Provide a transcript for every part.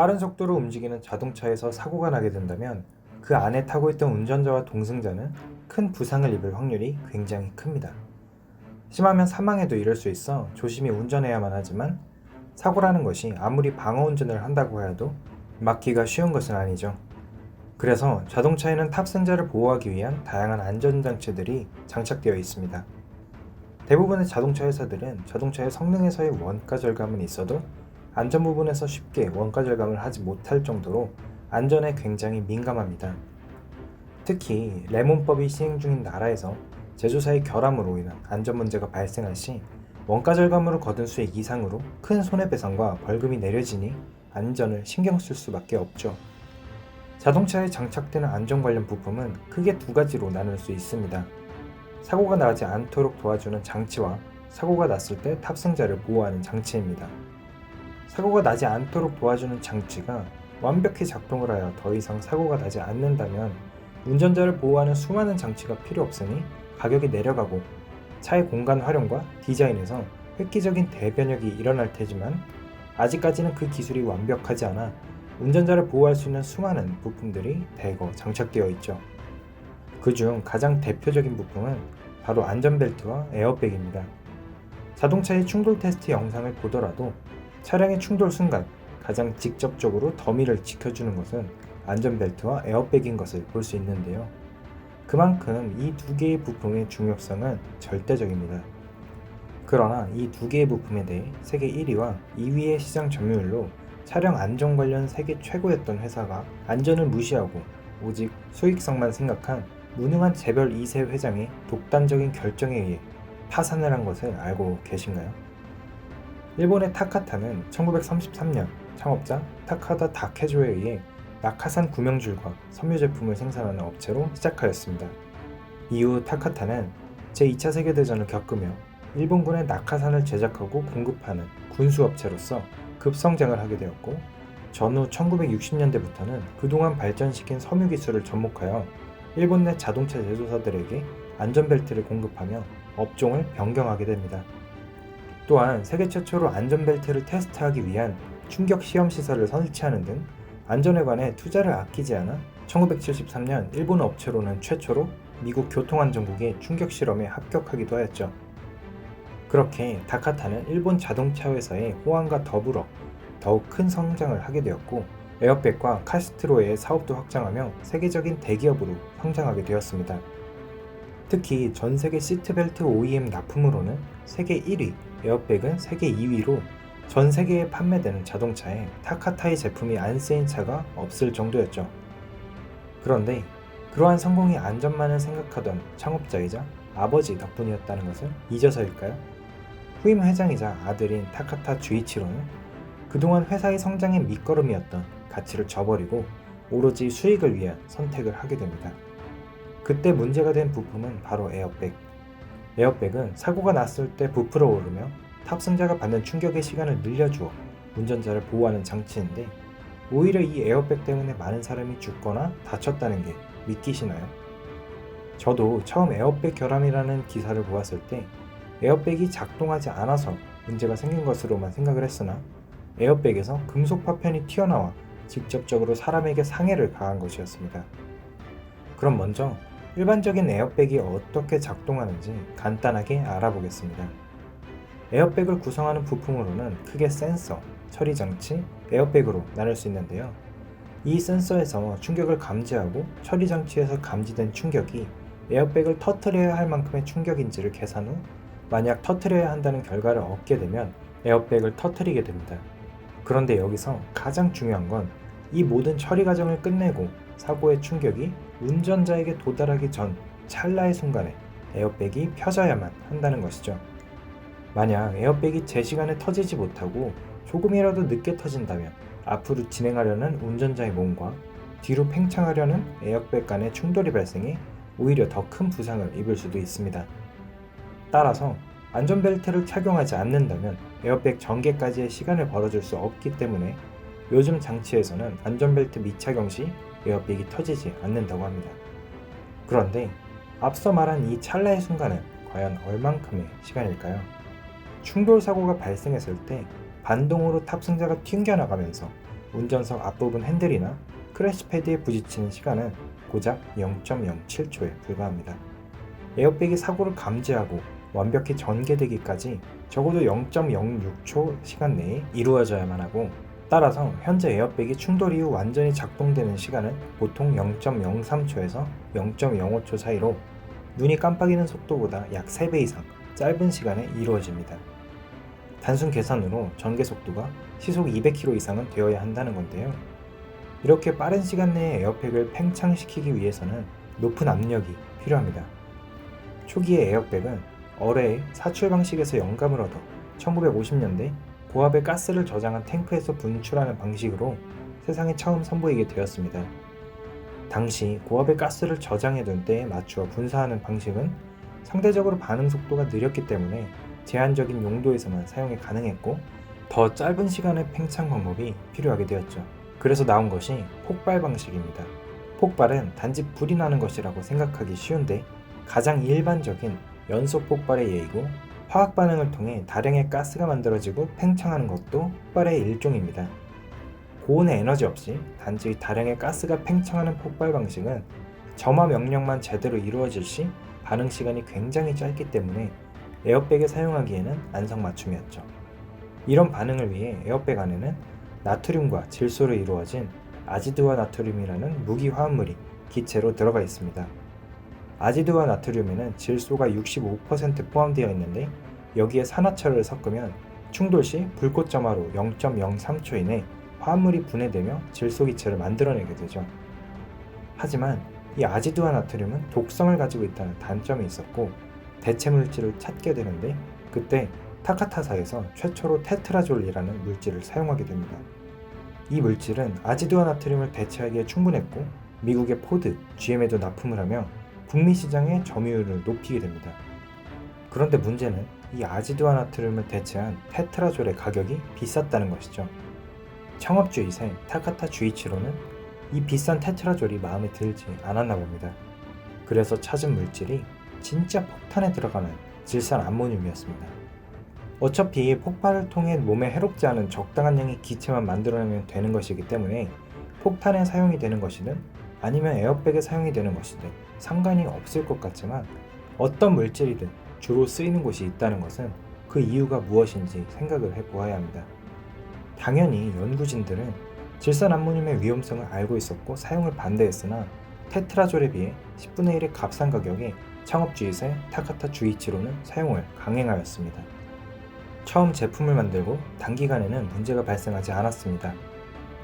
빠른 속도로 움직이는 자동차에서 사고가 나게 된다면 그 안에 타고 있던 운전자와 동승자는 큰 부상을 입을 확률이 굉장히 큽니다. 심하면 사망에도 이를 수 있어 조심히 운전해야만 하지만 사고라는 것이 아무리 방어 운전을 한다고 해도 막기가 쉬운 것은 아니죠. 그래서 자동차에는 탑승자를 보호하기 위한 다양한 안전장치들이 장착되어 있습니다. 대부분의 자동차 회사들은 자동차의 성능에서의 원가 절감은 있어도 안전 부분에서 쉽게 원가 절감을 하지 못할 정도로 안전에 굉장히 민감합니다. 특히 레몬법이 시행 중인 나라에서 제조사의 결함으로 인한 안전 문제가 발생할 시 원가 절감으로 거둔 수익 이상으로 큰 손해배상과 벌금이 내려지니 안전을 신경 쓸 수밖에 없죠. 자동차에 장착되는 안전 관련 부품은 크게 두 가지로 나눌 수 있습니다. 사고가 나지 않도록 도와주는 장치와 사고가 났을 때 탑승자를 보호하는 장치입니다. 사고가 나지 않도록 도와주는 장치가 완벽히 작동을 하여 더 이상 사고가 나지 않는다면 운전자를 보호하는 수많은 장치가 필요 없으니 가격이 내려가고 차의 공간 활용과 디자인에서 획기적인 대변혁이 일어날 테지만 아직까지는 그 기술이 완벽하지 않아 운전자를 보호할 수 있는 수많은 부품들이 대거 장착되어 있죠. 그중 가장 대표적인 부품은 바로 안전벨트와 에어백입니다. 자동차의 충돌 테스트 영상을 보더라도 차량의 충돌 순간 가장 직접적으로 더미를 지켜주는 것은 안전벨트와 에어백인 것을 볼 수 있는데요. 그만큼 이 두 개의 부품의 중요성은 절대적입니다. 그러나 이 두 개의 부품에 대해 세계 1위와 2위의 시장 점유율로 차량 안전 관련 세계 최고였던 회사가 안전을 무시하고 오직 수익성만 생각한 무능한 재벌 2세 회장의 독단적인 결정에 의해 파산을 한 것을 알고 계신가요? 일본의 타카타는 1933년 창업자 타카다 다케조에 의해 낙하산 구명줄과 섬유 제품을 생산하는 업체로 시작하였습니다. 이후 타카타는 제2차 세계대전을 겪으며 일본군의 낙하산을 제작하고 공급하는 군수업체로서 급성장을 하게 되었고 전후 1960년대부터는 그동안 발전시킨 섬유 기술을 접목하여 일본 내 자동차 제조사들에게 안전벨트를 공급하며 업종을 변경하게 됩니다. 또한 세계 최초로 안전벨트를 테스트하기 위한 충격 시험 시설을 설치하는 등 안전에 관해 투자를 아끼지 않아 1973년 일본 업체로는 최초로 미국 교통안전국의 충격 실험에 합격하기도 하였죠. 그렇게 다카타는 일본 자동차 회사의 호황과 더불어 더욱 큰 성장을 하게 되었고 에어백과 카스트로의 사업도 확장하며 세계적인 대기업으로 성장하게 되었습니다. 특히 전 세계 시트벨트 OEM 납품으로는 세계 1위, 에어백은 세계 2위로 전 세계에 판매되는 자동차에 타카타의 제품이 안 쓰인 차가 없을 정도였죠. 그런데 그러한 성공이 안전만을 생각하던 창업자이자 아버지 덕분이었다는 것을 잊어서일까요? 후임 회장이자 아들인 타카타 주이치로는 그동안 회사의 성장의 밑거름이었던 가치를 저버리고 오로지 수익을 위한 선택을 하게 됩니다. 그때 문제가 된 부품은 바로 에어백. 에어백은 사고가 났을 때 부풀어 오르며 탑승자가 받는 충격의 시간을 늘려주어 운전자를 보호하는 장치인데 오히려 이 에어백 때문에 많은 사람이 죽거나 다쳤다는 게 믿기시나요? 저도 처음 에어백 결함이라는 기사를 보았을 때 에어백이 작동하지 않아서 문제가 생긴 것으로만 생각을 했으나 에어백에서 금속 파편이 튀어나와 직접적으로 사람에게 상해를 가한 것이었습니다. 그럼 먼저 일반적인 에어백이 어떻게 작동하는지 간단하게 알아보겠습니다. 에어백을 구성하는 부품으로는 크게 센서, 처리 장치, 에어백으로 나눌 수 있는데요. 이 센서에서 충격을 감지하고 처리 장치에서 감지된 충격이 에어백을 터뜨려야 할 만큼의 충격인지를 계산 후 만약 터뜨려야 한다는 결과를 얻게 되면 에어백을 터뜨리게 됩니다. 그런데 여기서 가장 중요한 건 이 모든 처리 과정을 끝내고 사고의 충격이 운전자에게 도달하기 전 찰나의 순간에 에어백이 펴져야만 한다는 것이죠. 만약 에어백이 제 시간에 터지지 못하고 조금이라도 늦게 터진다면 앞으로 진행하려는 운전자의 몸과 뒤로 팽창하려는 에어백 간의 충돌이 발생해 오히려 더 큰 부상을 입을 수도 있습니다. 따라서 안전벨트를 착용하지 않는다면 에어백 전개까지의 시간을 벌어줄 수 없기 때문에 요즘 장치에서는 안전벨트 미착용 시 에어백이 터지지 않는다고 합니다. 그런데 앞서 말한 이 찰나의 순간은 과연 얼만큼의 시간일까요? 충돌 사고가 발생했을 때 반동으로 탑승자가 튕겨나가면서 운전석 앞부분 핸들이나 크래시 패드에 부딪히는 시간은 고작 0.07초에 불과합니다. 에어백이 사고를 감지하고 완벽히 전개되기까지 적어도 0.06초 시간 내에 이루어져야만 하고, 따라서 현재 에어백이 충돌 이후 완전히 작동되는 시간은 보통 0.03초에서 0.05초 사이로 눈이 깜빡이는 속도보다 약 3배 이상 짧은 시간에 이루어집니다. 단순 계산으로 전개 속도가 시속 200km 이상은 되어야 한다는 건데요. 이렇게 빠른 시간 내에 에어백을 팽창시키기 위해서는 높은 압력이 필요합니다. 초기의 에어백은 어뢰의 사출 방식에서 영감을 얻어 1950년대 고압의 가스를 저장한 탱크에서 분출하는 방식으로 세상에 처음 선보이게 되었습니다. 당시 고압의 가스를 저장해둔 때에 맞추어 분사하는 방식은 상대적으로 반응 속도가 느렸기 때문에 제한적인 용도에서만 사용이 가능했고, 더 짧은 시간의 팽창 방법이 필요하게 되었죠. 그래서 나온 것이 폭발 방식입니다. 폭발은 단지 불이 나는 것이라고 생각하기 쉬운데 가장 일반적인 연속 폭발의 예이고, 화학 반응을 통해 다량의 가스가 만들어지고 팽창하는 것도 폭발의 일종입니다. 고온의 에너지 없이 단지 다량의 가스가 팽창하는 폭발 방식은 점화 명령만 제대로 이루어질 시 반응 시간이 굉장히 짧기 때문에 에어백에 사용하기에는 안성맞춤이었죠. 이런 반응을 위해 에어백 안에는 나트륨과 질소로 이루어진 아지드와 나트륨이라는 무기 화합물이 기체로 들어가 있습니다. 아지드와 나트륨에는 질소가 65% 포함되어 있는데, 여기에 산화철을 섞으면 충돌 시 불꽃점화로 0.03초 이내 화합물이 분해되며 질소 기체를 만들어내게 되죠. 하지만 이 아지드와 나트륨은 독성을 가지고 있다는 단점이 있었고, 대체 물질을 찾게 되는데 그때 타카타사에서 최초로 테트라졸이라는 물질을 사용하게 됩니다. 이 물질은 아지드와 나트륨을 대체하기에 충분했고, 미국의 포드, GM에도 납품을 하며 북미 시장의 점유율을 높이게 됩니다. 그런데 문제는 이 아지드와 나트륨을 대체한 테트라졸의 가격이 비쌌다는 것이죠. 창업주이세 타카타 주이치로는 이 비싼 테트라졸이 마음에 들지 않았나 봅니다. 그래서 찾은 물질이 진짜 폭탄에 들어가는 질산 암모늄이었습니다. 어차피 폭발을 통해 몸에 해롭지 않은 적당한 양의 기체만 만들어내면 되는 것이기 때문에 폭탄에 사용이 되는 것이든 아니면 에어백에 사용이 되는 것이든 상관이 없을 것 같지만, 어떤 물질이든 주로 쓰이는 곳이 있다는 것은 그 이유가 무엇인지 생각을 해보아야 합니다. 당연히 연구진들은 질산 암모늄의 위험성을 알고 있었고 사용을 반대했으나 테트라졸에 비해 10분의 1의 값싼 가격에 창업주이세 타카타 주이치로는 사용을 강행하였습니다. 처음 제품을 만들고 단기간에는 문제가 발생하지 않았습니다.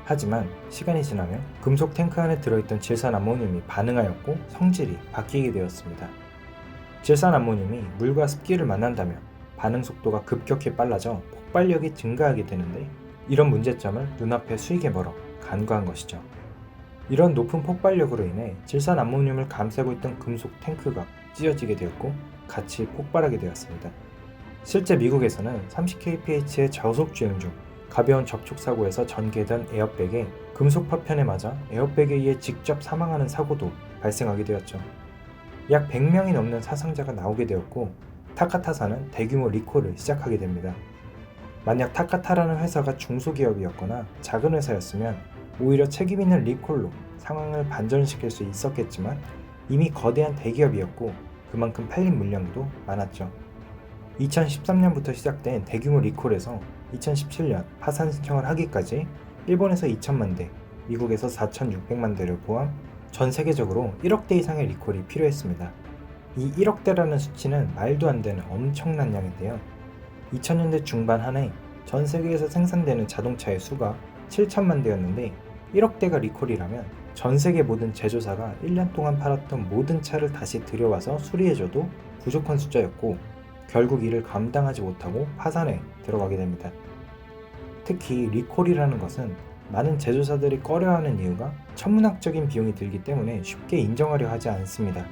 하지만 시간이 지나면 금속 탱크 안에 들어있던 질산 암모늄이 반응하였고 성질이 바뀌게 되었습니다. 질산 암모늄이 물과 습기를 만난다면 반응 속도가 급격히 빨라져 폭발력이 증가하게 되는데, 이런 문제점을 눈앞에 수익에 멀어 간과한 것이죠. 이런 높은 폭발력으로 인해 질산 암모늄을 감싸고 있던 금속 탱크가 찢어지게 되었고 같이 폭발하게 되었습니다. 실제 미국에서는 30kph의 저속 주행 중 가벼운 접촉사고에서 전개된 에어백에 금속 파편에 맞아 에어백에 의해 직접 사망하는 사고도 발생하게 되었죠. 약 100명이 넘는 사상자가 나오게 되었고, 타카타사는 대규모 리콜을 시작하게 됩니다. 만약 타카타라는 회사가 중소기업이었거나 작은 회사였으면 오히려 책임 있는 리콜로 상황을 반전시킬 수 있었겠지만, 이미 거대한 대기업이었고 그만큼 팔린 물량도 많았죠. 2013년부터 시작된 대규모 리콜에서 2017년 파산 신청을 하기까지 일본에서 2천만 대, 미국에서 4,600만 대를 포함 전 세계적으로 1억 대 이상의 리콜이 필요했습니다. 이 1억 대라는 수치는 말도 안 되는 엄청난 양인데요. 2000년대 중반 한 해 전 세계에서 생산되는 자동차의 수가 7천만 대였는데 1억 대가 리콜이라면 전 세계 모든 제조사가 1년 동안 팔았던 모든 차를 다시 들여와서 수리해줘도 부족한 숫자였고, 결국 이를 감당하지 못하고 파산에 들어가게 됩니다. 특히 리콜이라는 것은 많은 제조사들이 꺼려하는 이유가 천문학적인 비용이 들기 때문에 쉽게 인정하려 하지 않습니다.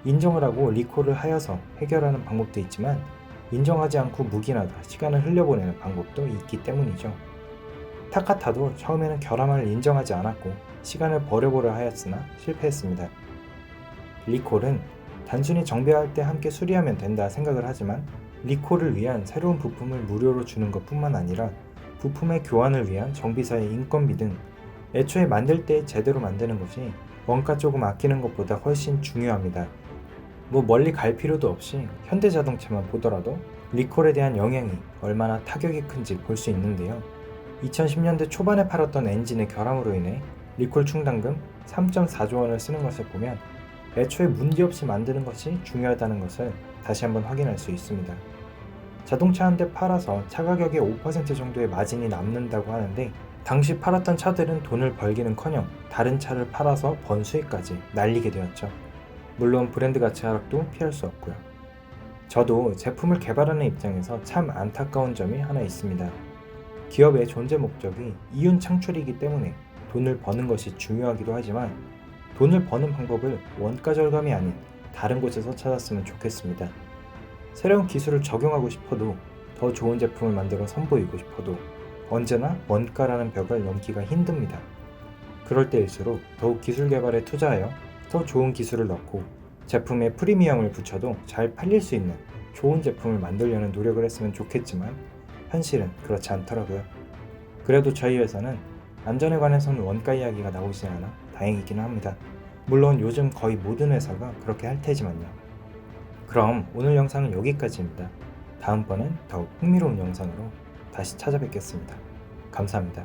인정을 하고 리콜을 하여서 해결하는 방법도 있지만, 인정하지 않고 묵인하다 시간을 흘려보내는 방법도 있기 때문이죠. 타카타도 처음에는 결함을 인정하지 않았고 시간을 버려보려 하였으나 실패했습니다. 리콜은 단순히 정비할 때 함께 수리하면 된다 생각을 하지만, 리콜을 위한 새로운 부품을 무료로 주는 것 뿐만 아니라 부품의 교환을 위한 정비사의 인건비 등 애초에 만들 때 제대로 만드는 것이 원가 조금 아끼는 것보다 훨씬 중요합니다. 뭐 멀리 갈 필요도 없이 현대자동차만 보더라도 리콜에 대한 영향이 얼마나 타격이 큰지 볼 수 있는데요. 2010년대 초반에 팔았던 엔진의 결함으로 인해 리콜 충당금 3.4조 원을 쓰는 것을 보면 애초에 문제없이 만드는 것이 중요하다는 것을 다시 한번 확인할 수 있습니다. 자동차 한 대 팔아서 차 가격의 5% 정도의 마진이 남는다고 하는데 당시 팔았던 차들은 돈을 벌기는커녕 다른 차를 팔아서 번 수익까지 날리게 되었죠. 물론 브랜드 가치 하락도 피할 수 없고요. 저도 제품을 개발하는 입장에서 참 안타까운 점이 하나 있습니다. 기업의 존재 목적이 이윤 창출이기 때문에 돈을 버는 것이 중요하기도 하지만 돈을 버는 방법을 원가 절감이 아닌 다른 곳에서 찾았으면 좋겠습니다. 새로운 기술을 적용하고 싶어도 더 좋은 제품을 만들어 선보이고 싶어도 언제나 원가라는 벽을 넘기가 힘듭니다. 그럴 때일수록 더욱 기술 개발에 투자하여 더 좋은 기술을 넣고 제품에 프리미엄을 붙여도 잘 팔릴 수 있는 좋은 제품을 만들려는 노력을 했으면 좋겠지만 현실은 그렇지 않더라고요. 그래도 저희 회사는 안전에 관해서는 원가 이야기가 나오지 않아 다행이기는 합니다. 물론 요즘 거의 모든 회사가 그렇게 할 테지만요. 그럼 오늘 영상은 여기까지입니다. 다음번엔 더욱 흥미로운 영상으로 다시 찾아뵙겠습니다. 감사합니다.